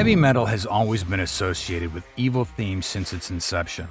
Heavy metal has always been associated with evil themes since its inception.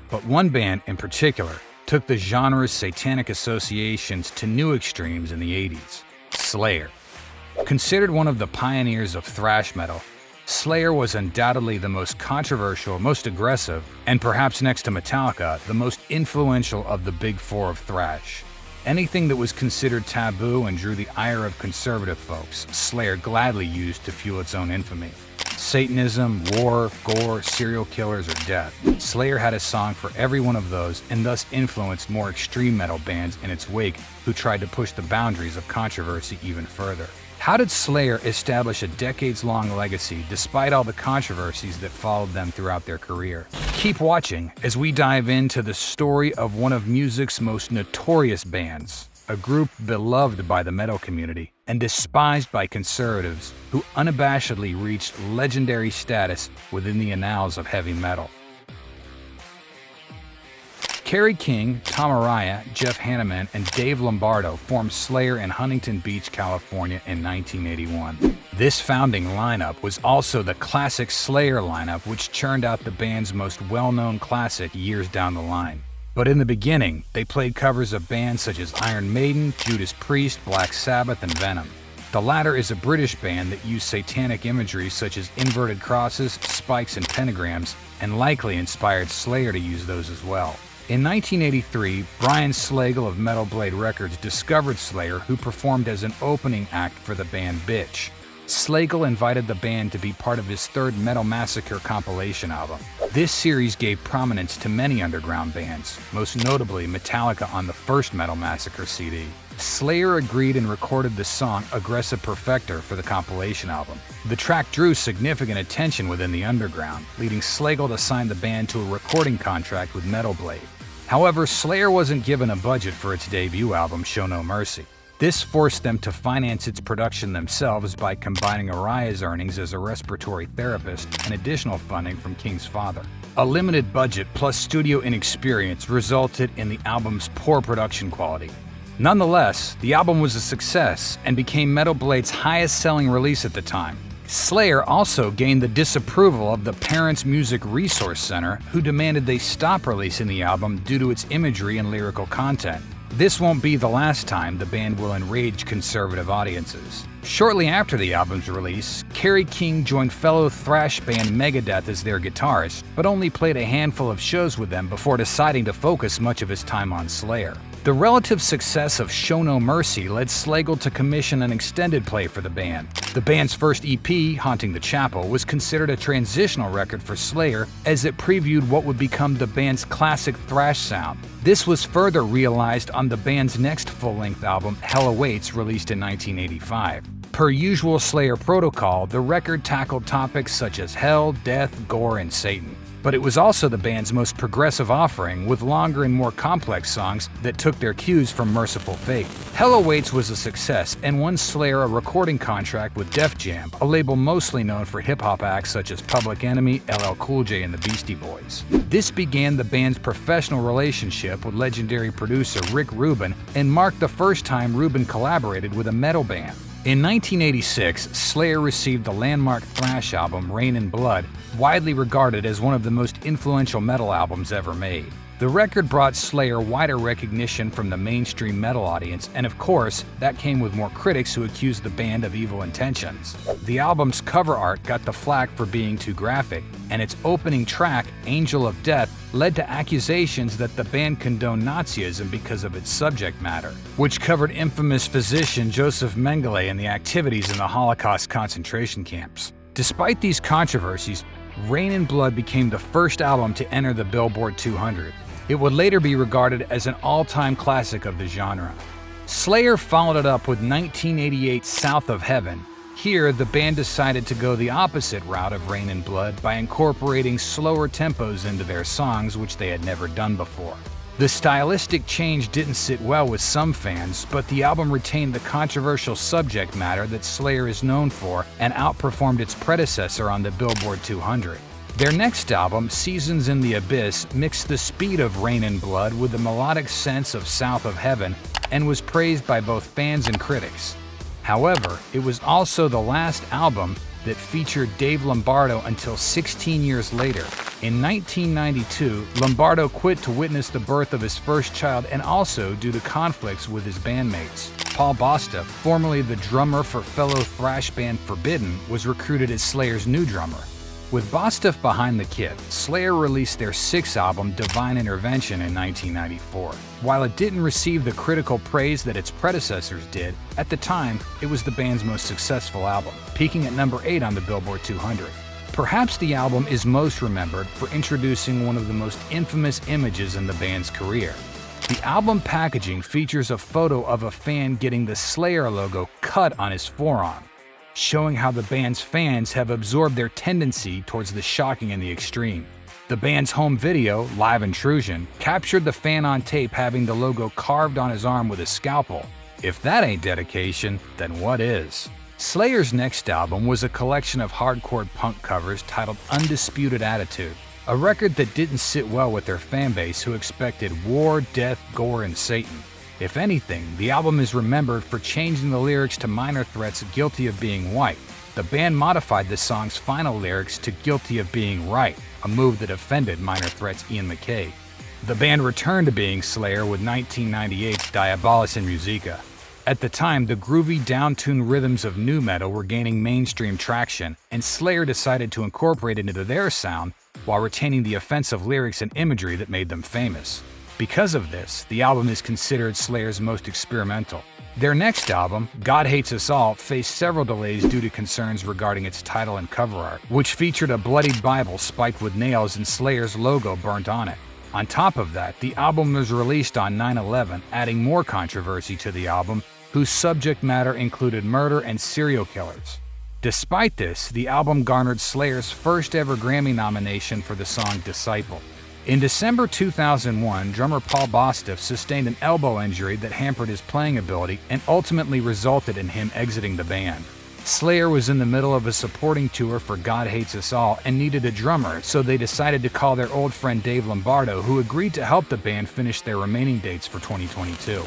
But one band in particular took the genre's satanic associations to new extremes in the 80s, Slayer. Considered one of the pioneers of thrash metal, Slayer was undoubtedly the most controversial, most aggressive, and perhaps next to Metallica, the most influential of the big four of thrash. Anything that was considered taboo and drew the ire of conservative folks, Slayer gladly used to fuel its own infamy. Satanism, war, gore, serial killers, or death. Slayer had a song for every one of those and thus influenced more extreme metal bands in its wake who tried to push the boundaries of controversy even further. How did Slayer establish a decades-long legacy despite all the controversies that followed them throughout their career? Keep watching as we dive into the story of one of music's most notorious bands, a group beloved by the metal community and despised by conservatives who unabashedly reached legendary status within the annals of heavy metal. Kerry King, Tom Araya, Jeff Hanneman, and Dave Lombardo formed Slayer in Huntington Beach, California in 1981. This founding lineup was also the classic Slayer lineup which churned out the band's most well-known classic years down the line. But in the beginning, they played covers of bands such as Iron Maiden, Judas Priest, Black Sabbath, and Venom. The latter is a British band that used satanic imagery such as inverted crosses, spikes, and pentagrams, and likely inspired Slayer to use those as well. In 1983, Brian Slagel of Metal Blade Records discovered Slayer, who performed as an opening act for the band Bitch. Slagel invited the band to be part of his third Metal Massacre compilation album. This series gave prominence to many underground bands, most notably Metallica on the first Metal Massacre CD. Slayer agreed and recorded the song Aggressive Perfector for the compilation album. The track drew significant attention within the underground, leading Slagel to sign the band to a recording contract with Metal Blade. However, Slayer wasn't given a budget for its debut album, Show No Mercy. This forced them to finance its production themselves by combining Araya's earnings as a respiratory therapist and additional funding from King's father. A limited budget plus studio inexperience resulted in the album's poor production quality. Nonetheless, the album was a success and became Metal Blade's highest-selling release at the time. Slayer also gained the disapproval of the Parents Music Resource Center, who demanded they stop releasing the album due to its imagery and lyrical content. This won't be the last time the band will enrage conservative audiences. Shortly after the album's release, Kerry King joined fellow thrash band Megadeth as their guitarist, but only played a handful of shows with them before deciding to focus much of his time on Slayer. The relative success of Show No Mercy led Slagel to commission an extended play for the band. The band's first EP, Haunting the Chapel, was considered a transitional record for Slayer as it previewed what would become the band's classic thrash sound. This was further realized on the band's next full-length album, Hell Awaits, released in 1985. Per usual Slayer protocol, the record tackled topics such as hell, death, gore, and Satan. But it was also the band's most progressive offering, with longer and more complex songs that took their cues from Merciful Fate. Hell Awaits was a success and won Slayer a recording contract with Def Jam, a label mostly known for hip-hop acts such as Public Enemy, LL Cool J, and the Beastie Boys. This began the band's professional relationship with legendary producer Rick Rubin and marked the first time Rubin collaborated with a metal band. In 1986, Slayer received the landmark thrash album Rain and Blood, widely regarded as one of the most influential metal albums ever made. The record brought Slayer wider recognition from the mainstream metal audience, and of course, that came with more critics who accused the band of evil intentions. The album's cover art got the flack for being too graphic, and its opening track, Angel of Death, led to accusations that the band condoned Nazism because of its subject matter, which covered infamous physician Joseph Mengele and the activities in the Holocaust concentration camps. Despite these controversies, Rain and Blood became the first album to enter the Billboard 200. It would later be regarded as an all-time classic of the genre. Slayer followed it up with 1988's South of Heaven. Here, the band decided to go the opposite route of Rain and Blood by incorporating slower tempos into their songs, which they had never done before. The stylistic change didn't sit well with some fans, but the album retained the controversial subject matter that Slayer is known for and outperformed its predecessor on the Billboard 200. Their next album, Seasons in the Abyss, mixed the speed of Rain and Blood with the melodic sense of South of Heaven and was praised by both fans and critics. However, it was also the last album that featured Dave Lombardo until 16 years later. In 1992, Lombardo quit to witness the birth of his first child and also due to conflicts with his bandmates. Paul Bostaph, formerly the drummer for fellow thrash band Forbidden, was recruited as Slayer's new drummer. With Bostaph behind the kit, Slayer released their sixth album, Divine Intervention, in 1994. While it didn't receive the critical praise that its predecessors did, at the time, it was the band's most successful album, peaking at number 8 on the Billboard 200. Perhaps the album is most remembered for introducing one of the most infamous images in the band's career. The album packaging features a photo of a fan getting the Slayer logo cut on his forearm, showing how the band's fans have absorbed their tendency towards the shocking and the extreme. The band's home video, Live Intrusion, captured the fan on tape having the logo carved on his arm with a scalpel. If that ain't dedication, then what is? Slayer's next album was a collection of hardcore punk covers titled Undisputed Attitude, a record that didn't sit well with their fanbase who expected war, death, gore, and Satan. If anything, the album is remembered for changing the lyrics to Minor Threat's Guilty of Being White. The band modified the song's final lyrics to Guilty of Being Right, a move that offended Minor Threat's Ian MacKaye. The band returned to being Slayer with 1998's Diabolus in Musica. At the time, the groovy, down-tuned rhythms of nu metal were gaining mainstream traction, and Slayer decided to incorporate it into their sound while retaining the offensive lyrics and imagery that made them famous. Because of this, the album is considered Slayer's most experimental. Their next album, God Hates Us All, faced several delays due to concerns regarding its title and cover art, which featured a bloodied Bible spiked with nails and Slayer's logo burnt on it. On top of that, the album was released on 9/11, adding more controversy to the album, whose subject matter included murder and serial killers. Despite this, the album garnered Slayer's first ever Grammy nomination for the song Disciple. In December 2001, drummer Paul Bostaph sustained an elbow injury that hampered his playing ability and ultimately resulted in him exiting the band. Slayer was in the middle of a supporting tour for God Hates Us All and needed a drummer, so they decided to call their old friend Dave Lombardo, who agreed to help the band finish their remaining dates for 2022.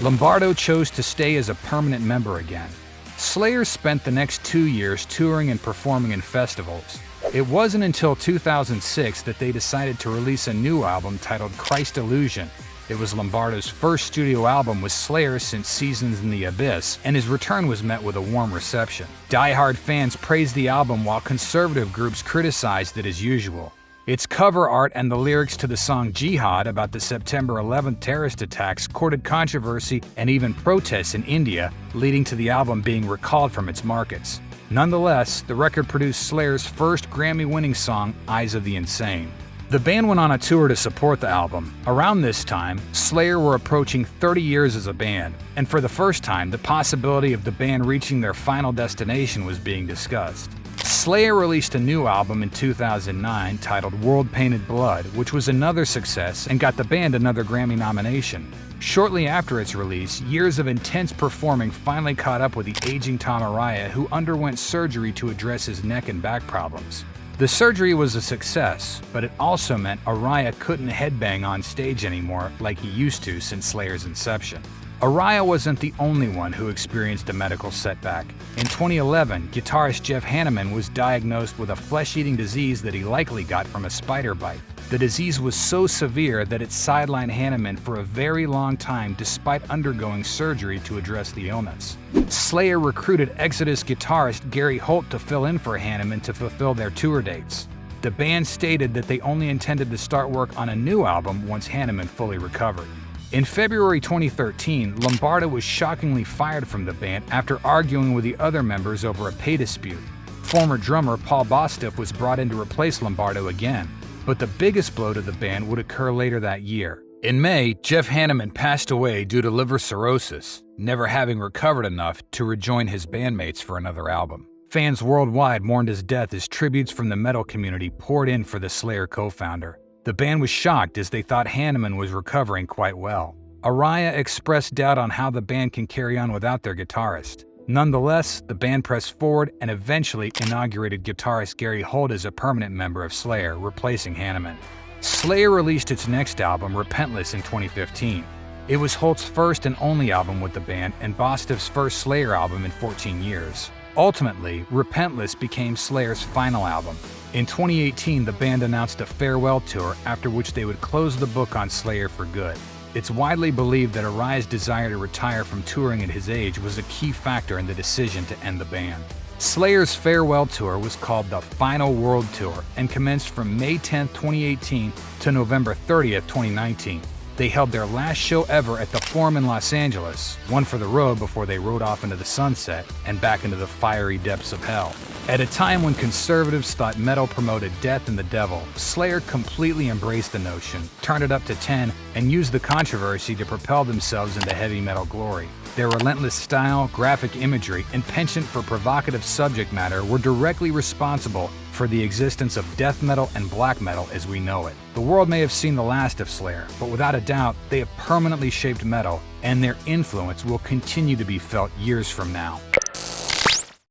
Lombardo chose to stay as a permanent member again. Slayer spent the next 2 years touring and performing in festivals. It wasn't until 2006 that they decided to release a new album titled Christ Illusion. It was Lombardo's first studio album with Slayer since Seasons in the Abyss, and his return was met with a warm reception. Die-hard fans praised the album while conservative groups criticized it as usual. Its cover art and the lyrics to the song Jihad about the September 11th terrorist attacks courted controversy and even protests in India, leading to the album being recalled from its markets. Nonetheless, the record produced Slayer's first Grammy-winning song, Eyes of the Insane. The band went on a tour to support the album. Around this time, Slayer were approaching 30 years as a band, and for the first time, the possibility of the band reaching their final destination was being discussed. Slayer released a new album in 2009 titled World Painted Blood, which was another success and got the band another Grammy nomination. Shortly after its release, years of intense performing finally caught up with the aging Tom Araya, who underwent surgery to address his neck and back problems. The surgery was a success, but it also meant Araya couldn't headbang on stage anymore like he used to since Slayer's inception. Araya wasn't the only one who experienced a medical setback. In 2011, guitarist Jeff Hanneman was diagnosed with a flesh-eating disease that he likely got from a spider bite. The disease was so severe that it sidelined Hanneman for a very long time despite undergoing surgery to address the illness. Slayer recruited Exodus guitarist Gary Holt to fill in for Hanneman to fulfill their tour dates. The band stated that they only intended to start work on a new album once Hanneman fully recovered. In February 2013, Lombardo was shockingly fired from the band after arguing with the other members over a pay dispute. Former drummer Paul Bostaph was brought in to replace Lombardo again, but the biggest blow to the band would occur later that year. In May, Jeff Hanneman passed away due to liver cirrhosis, never having recovered enough to rejoin his bandmates for another album. Fans worldwide mourned his death as tributes from the metal community poured in for the Slayer co-founder. The band was shocked as they thought Hanneman was recovering quite well. Araya expressed doubt on how the band can carry on without their guitarist. Nonetheless, the band pressed forward and eventually inaugurated guitarist Gary Holt as a permanent member of Slayer, replacing Hanneman. Slayer released its next album, Repentless, in 2015. It was Holt's first and only album with the band and Bostaph's first Slayer album in 14 years. Ultimately, Repentless became Slayer's final album. In 2018, the band announced a farewell tour, after which they would close the book on Slayer for good. It's widely believed that Arai's desire to retire from touring at his age was a key factor in the decision to end the band. Slayer's farewell tour was called the Final World Tour and commenced from May 10, 2018 to November 30, 2019. They held their last show ever at the Forum in Los Angeles, one for the road before they rode off into the sunset and back into the fiery depths of hell. At a time when conservatives thought metal promoted death and the devil, Slayer completely embraced the notion, turned it up to 10, and used the controversy to propel themselves into heavy metal glory. Their relentless style, graphic imagery, and penchant for provocative subject matter were directly responsible for the existence of death metal and black metal as we know it. The world may have seen the last of Slayer, but without a doubt, they have permanently shaped metal, and their influence will continue to be felt years from now.